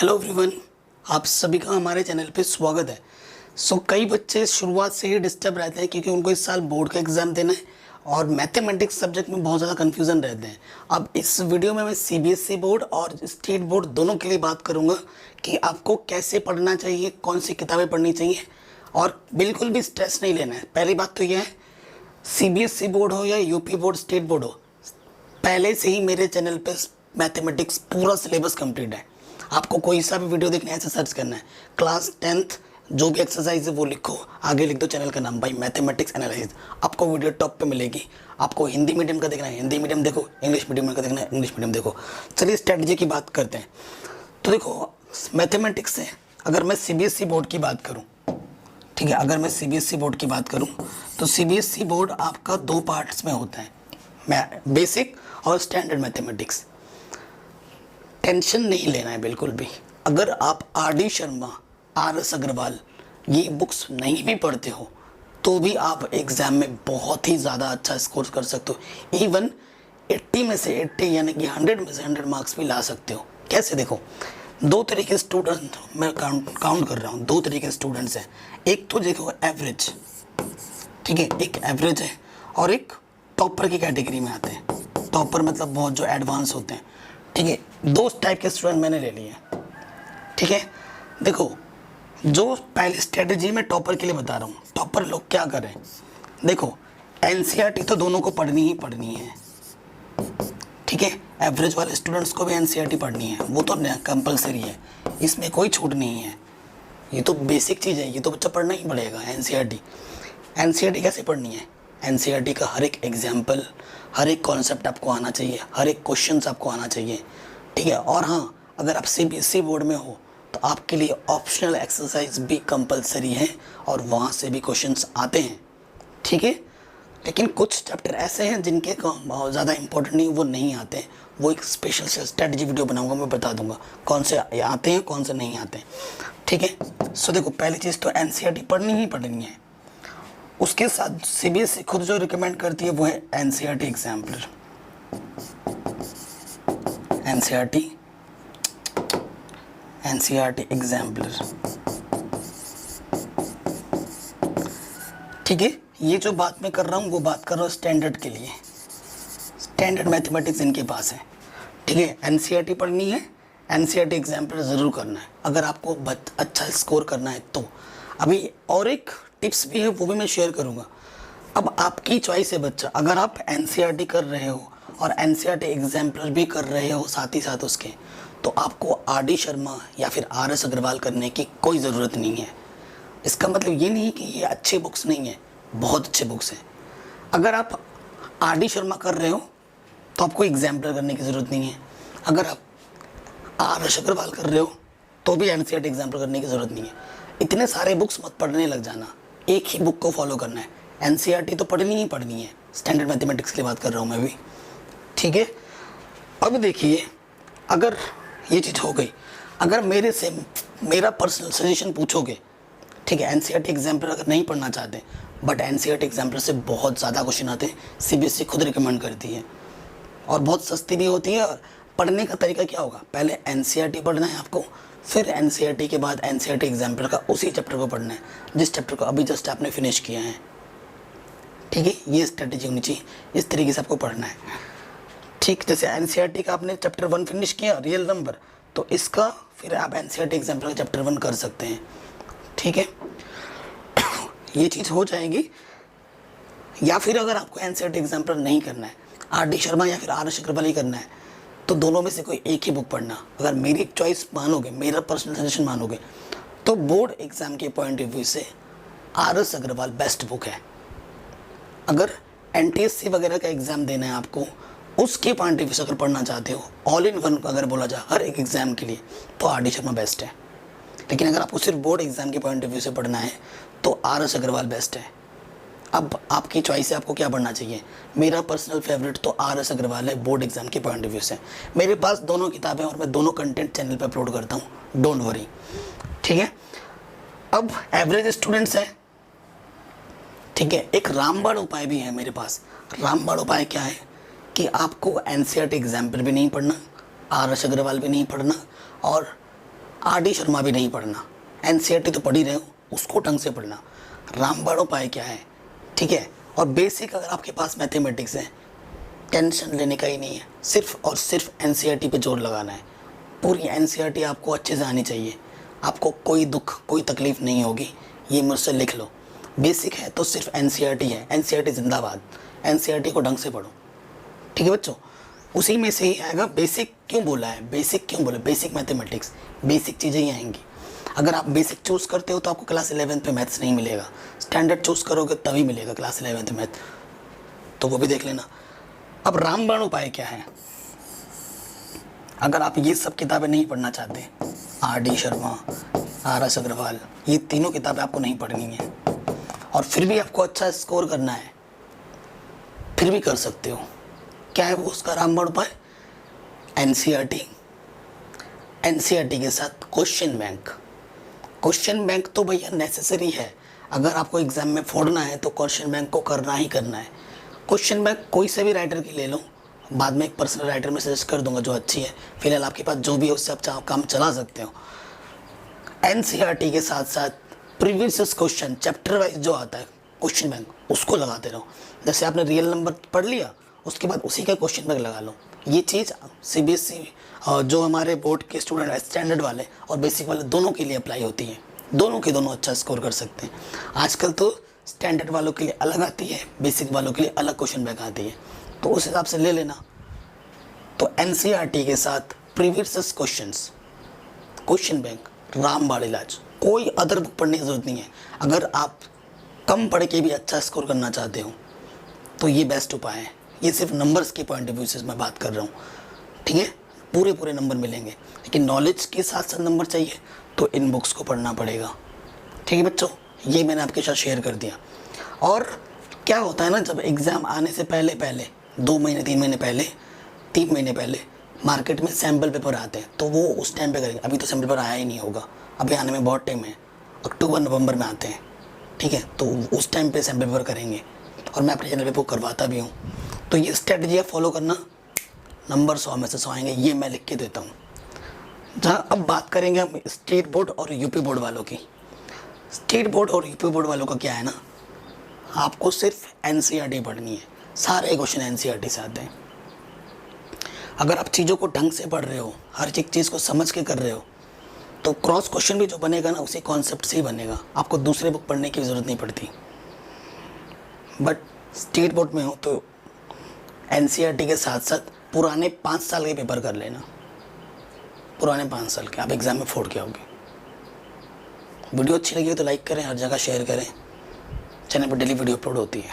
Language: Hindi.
हेलो एवरीवन, आप सभी का हमारे चैनल पे स्वागत है। कई बच्चे शुरुआत से ही डिस्टर्ब रहते हैं क्योंकि उनको इस साल बोर्ड का एग्ज़ाम देना है और मैथमेटिक्स सब्जेक्ट में बहुत ज़्यादा कन्फ्यूज़न रहते हैं। अब इस वीडियो में मैं सीबीएसई बोर्ड और स्टेट बोर्ड दोनों के लिए बात करूँगा कि आपको कैसे पढ़ना चाहिए, कौन सी किताबें पढ़नी चाहिए और बिल्कुल भी स्ट्रेस नहीं लेना है। पहली बात तो यह है, सीबीएसई बोर्ड हो या यूपी बोर्ड, स्टेट बोर्ड हो, पहले से ही मेरे चैनल पे मैथमेटिक्स पूरा सिलेबस कंप्लीट है। आपको कोई सा भी वीडियो देखना है, ऐसे सर्च करना है, क्लास 10th जो भी एक्सरसाइज है वो लिखो, आगे लिख दो चैनल का नाम, भाई मैथमेटिक्स एनालिसिस, आपको वीडियो टॉप पे मिलेगी। आपको हिंदी मीडियम का देखना है हिंदी मीडियम देखो, इंग्लिश मीडियम का देखना है इंग्लिश मीडियम देखो। चलिए स्ट्रेटजी की बात करते हैं। तो देखो, मैथमेटिक्स से अगर मैं सीबीएसई बोर्ड की बात करूँ, ठीक है, अगर मैं सीबीएसई बोर्ड की बात करूँ तो सीबीएसई बोर्ड आपका दो पार्ट्स में होता है, बेसिक और स्टैंडर्ड मैथमेटिक्स। टेंशन नहीं लेना है बिल्कुल भी। अगर आप आर.डी. शर्मा, आर.एस. अग्रवाल ये बुक्स नहीं भी पढ़ते हो तो भी आप एग्ज़ाम में बहुत ही ज़्यादा अच्छा स्कोर कर सकते हो। इवन 80 में से 80 यानी कि 100 में से 100 मार्क्स भी ला सकते हो। कैसे? देखो, दो तरह के स्टूडेंट मैं काउंट कर रहा हूँ, दो तरह के स्टूडेंट्स हैं। एक तो देखो एवरेज, ठीक है, एक एवरेज है और एक टॉपर की कैटेगरी में आते हैं। टॉपर मतलब बहुत जो एडवांस होते हैं, ठीक है। दो टाइप के स्टूडेंट मैंने ले लिए, ठीक है। देखो, जो पहले स्ट्रेटजी में टॉपर के लिए बता रहा हूँ, टॉपर लोग क्या करें। देखो, एनसीईआरटी तो दोनों को पढ़नी ही पढ़नी है, ठीक है। एवरेज वाले स्टूडेंट्स को भी एनसीईआरटी पढ़नी है, वो तो कंपलसरी है, इसमें कोई छूट नहीं है। ये तो बेसिक चीज़ है, ये तो बच्चा पढ़ना ही पड़ेगा। एनसीईआरटी एनसीईआरटी कैसे पढ़नी है? एनसीईआरटी का हर एक एग्जाम्पल, हर एक कॉन्सेप्ट आपको आना चाहिए, हर एक क्वेश्चन आपको आना चाहिए, ठीक है। और हाँ, अगर आप सीबीएसई बोर्ड में हो तो आपके लिए ऑप्शनल एक्सरसाइज भी कंपलसरी है और वहाँ से भी क्वेश्चंस आते हैं, ठीक है। लेकिन कुछ चैप्टर ऐसे हैं जिनके बहुत ज़्यादा इंपॉर्टेंट नहीं, वो नहीं आते हैं। वो एक स्पेशल स्ट्रेटजी वीडियो बनाऊंगा, मैं बता दूंगा कौन से आते हैं कौन से नहीं आते हैं, ठीक है। देखो, पहली चीज़ तो एनसीईआरटी पढ़नी ही पढ़नी है। उसके साथ सीबीएसई खुद जो रिकमेंड करती है वो है एनसीईआरटी एग्जाम्पलर। एनसीईआरटी एग्जाम्पलर, ठीक है। ये जो बात मैं कर रहा हूँ वो बात कर रहा हूँ स्टैंडर्ड के लिए। स्टैंडर्ड मैथमेटिक्स इनके पास है, ठीक है। एनसीईआरटी पढ़नी है, एनसीईआरटी एग्जाम्पलर ज़रूर करना है अगर आपको अच्छा स्कोर करना है तो। अभी और एक टिप्स भी है, वो भी मैं शेयर करूँगा। अब आपकी चॉइस है बच्चा, अगर आप एनसीईआरटी कर रहे हो और एनसीईआरटी एग्जाम्पलर भी कर रहे हो साथ ही साथ उसके, तो आपको आर.डी. शर्मा या फिर आर.एस. अग्रवाल करने की कोई ज़रूरत नहीं है। इसका मतलब ये नहीं कि ये अच्छे बुक्स नहीं है, बहुत अच्छे बुक्स हैं। अगर आप आर.डी. शर्मा कर रहे हो तो आपको एग्जाम्पलर करने की ज़रूरत नहीं है। अगर आप आर.एस. अग्रवाल कर रहे हो तो भी एनसीईआरटी एग्जाम्पलर करने की ज़रूरत नहीं है। इतने सारे बुक्स मत पढ़ने लग जाना, एक ही बुक को फॉलो करना है। एनसीईआरटी तो पढ़नी ही पढ़नी है, स्टैंडर्ड मैथमेटिक्स की बात कर रहा हूँ मैं भी, ठीक है। अब देखिए, अगर ये चीज़ हो गई, अगर मेरे से मेरा पर्सनल सजेशन पूछोगे, ठीक है, एनसीईआरटी एग्जाम्पलर अगर नहीं पढ़ना चाहते, बट एनसीईआरटी एग्जाम्पलर से बहुत ज़्यादा क्वेश्चन आते हैं, सीबीएसई खुद रिकमेंड करती है और बहुत सस्ती भी होती है। और पढ़ने का तरीका क्या होगा, पहले एनसीईआरटी पढ़ना है आपको, फिर एनसीईआरटी के बाद एनसीईआरटी एग्जाम्पलर का उसी चैप्टर को पढ़ना है जिस चैप्टर को अभी जस्ट आपने फिनिश किया है, ठीक है। ये स्ट्रेटजी होनी चाहिए, इस तरीके से आपको पढ़ना है, ठीक। जैसे एनसीईआरटी का आपने चैप्टर 1 फिनिश किया, रियल नंबर, तो इसका फिर आप एनसीईआरटी एग्जाम्पलर का चैप्टर 1 कर सकते हैं, ठीक है। ये चीज़ हो जाएगी। या फिर अगर आपको एनसीईआरटी एग्जाम्पलर नहीं करना है, आर.डी. शर्मा या फिर आर.एस. अग्रवाल ही करना है, तो दोनों में से कोई एक ही बुक पढ़ना। अगर मेरी चॉइस मानोगे, मेरा पर्सनल सजेशन मानोगे, तो बोर्ड एग्ज़ाम के पॉइंट ऑफ व्यू से आर.एस. अग्रवाल बेस्ट बुक है। अगर एनटीएससी वगैरह का एग्ज़ाम देना है आपको, उसके पॉइंट ऑफ व्यू से अगर पढ़ना चाहते हो, ऑल इन वन अगर बोला जाए हर एक एग्ज़ाम के लिए, तो आर.डी. शर्मा बेस्ट है। लेकिन अगर आपको सिर्फ बोर्ड एग्ज़ाम के पॉइंट ऑफ व्यू से पढ़ना है तो आर.एस. अग्रवाल बेस्ट है। अब आपकी चॉइस है, आपको क्या पढ़ना चाहिए। मेरा पर्सनल फेवरेट तो आर.एस. अग्रवाल है बोर्ड एग्ज़ाम के पॉइंट ऑफ व्यू से। मेरे पास दोनों किताबें और मैं दोनों कंटेंट चैनल पे अपलोड करता हूँ, डोंट वरी, ठीक है। अब एवरेज स्टूडेंट्स हैं, ठीक है, एक रामबाण उपाय भी है मेरे पास। रामबाण उपाय क्या है कि आपको एनसीईआरटी एग्जाम्पल भी नहीं पढ़ना, आर.एस. अग्रवाल भी नहीं पढ़ना और आर डी शर्मा भी नहीं पढ़ना, एनसीईआरटी तो पढ़ ही रहे हो, उसको ढंग से पढ़ना। रामबाण उपाय क्या है, ठीक है। और बेसिक अगर आपके पास मैथमेटिक्स है, टेंशन लेने का ही नहीं है, सिर्फ और सिर्फ एनसीईआरटी पे जोर लगाना है। पूरी एनसीईआरटी आपको अच्छे से आनी चाहिए, आपको कोई दुख कोई तकलीफ नहीं होगी, ये मुझसे लिख लो। बेसिक है तो सिर्फ एनसीईआरटी है, एनसीईआरटी जिंदाबाद, एनसीईआरटी को ढंग से पढ़ो, ठीक है बच्चों। उसी में से ही आएगा बेसिक। क्यों बोला है बेसिक, क्यों बोला बेसिक मैथमेटिक्स, बेसिक चीज़ें ही आएंगी। अगर आप बेसिक चूज़ करते हो तो आपको क्लास 11th पे मैथ्स नहीं मिलेगा, स्टैंडर्ड चूज़ करोगे तभी मिलेगा क्लास 11th मैथ, तो वो भी देख लेना। अब रामबाण उपाय क्या है, अगर आप ये सब किताबें नहीं पढ़ना चाहते, R D Sharma, R S Agarwal, ये तीनों किताबें आपको नहीं पढ़नी है, और फिर भी आपको अच्छा स्कोर करना है, फिर भी कर सकते हो। क्या है वो उसका रामबाण उपाय, एनसीईआरटी, एनसीईआरटी के साथ क्वेश्चन बैंक। क्वेश्चन बैंक तो भैया नेसेसरी है, अगर आपको एग्जाम में फोड़ना है तो क्वेश्चन बैंक को करना ही करना है। क्वेश्चन बैंक कोई से भी राइटर की ले लो, बाद में एक पर्सनल राइटर में सजेस्ट कर दूंगा जो अच्छी है, फिलहाल आपके पास जो भी है उससे आप काम चला सकते हो। एनसीईआरटी के साथ साथ प्रीवियस क्वेश्चन चैप्टर वाइज जो आता है क्वेश्चन बैंक, उसको लगाते रहो। जैसे आपने रियल नंबर पढ़ लिया, उसके बाद उसी का क्वेश्चन बैंक लगा लो। ये चीज़ सीबीएसई जो हमारे बोर्ड के स्टूडेंट हैं, स्टैंडर्ड वाले और बेसिक वाले, दोनों के लिए अप्लाई होती है, दोनों के दोनों अच्छा स्कोर कर सकते हैं। आजकल तो स्टैंडर्ड वालों के लिए अलग आती है, बेसिक वालों के लिए अलग क्वेश्चन बैंक आती है, तो उस हिसाब से ले लेना। तो एनसीईआरटी के साथ प्रीवियस क्वेश्चंस, क्वेश्चन बैंक, रामबाण इलाज, कोई अदर बुक पढ़ने की ज़रूरत नहीं है। अगर आप कम पढ़ के भी अच्छा स्कोर करना चाहते हो तो ये बेस्ट उपाय है। ये सिर्फ नंबर्स के पॉइंट ऑफ व्यू से मैं बात कर रहा हूँ, ठीक है। पूरे नंबर मिलेंगे, लेकिन नॉलेज के साथ साथ नंबर चाहिए तो इन बुक्स को पढ़ना पड़ेगा, ठीक है बच्चों। ये मैंने आपके साथ शेयर कर दिया। और क्या होता है ना, जब एग्ज़ाम आने से पहले 2 महीने 3 महीने पहले, 3 महीने पहले मार्केट में सैम्पल पेपर आते हैं, तो वो उस टाइम पे करेंगे। अभी तो सैम्पल पेपर आया ही नहीं होगा, अभी आने में बहुत टाइम है, अक्टूबर नवंबर में आते हैं, ठीक है। तो उस टाइम पे सैम्पल पेपर करेंगे, और मैं अपने चैनल पे वो करवाता भी हूँ। तो ये स्ट्रेटजी फॉलो करना, नंबर 100 में से 100 आएंगे, ये मैं लिख के देता हूँ। जहाँ अब बात करेंगे हम स्टेट बोर्ड और यूपी बोर्ड वालों की। स्टेट बोर्ड और यूपी बोर्ड वालों का क्या है ना, आपको सिर्फ एनसीईआरटी पढ़नी है, सारे क्वेश्चन एनसीईआरटी से आते हैं। अगर आप चीज़ों को ढंग से पढ़ रहे हो, हर एक चीज़ को समझ के कर रहे हो, तो क्रॉस क्वेश्चन भी जो बनेगा ना उसी कॉन्सेप्ट से ही बनेगा, आपको दूसरे बुक पढ़ने की ज़रूरत नहीं पड़ती। बट स्टेट बोर्ड में हो तो एनसीईआरटी के साथ साथ पुराने 5 साल के पेपर कर लेना, पुराने 5 साल के, आप एग्ज़ाम में फोड़ के आओगे। वीडियो अच्छी लगी हो तो लाइक करें, हर जगह शेयर करें, चैनल पर डेली वीडियो अपलोड होती है।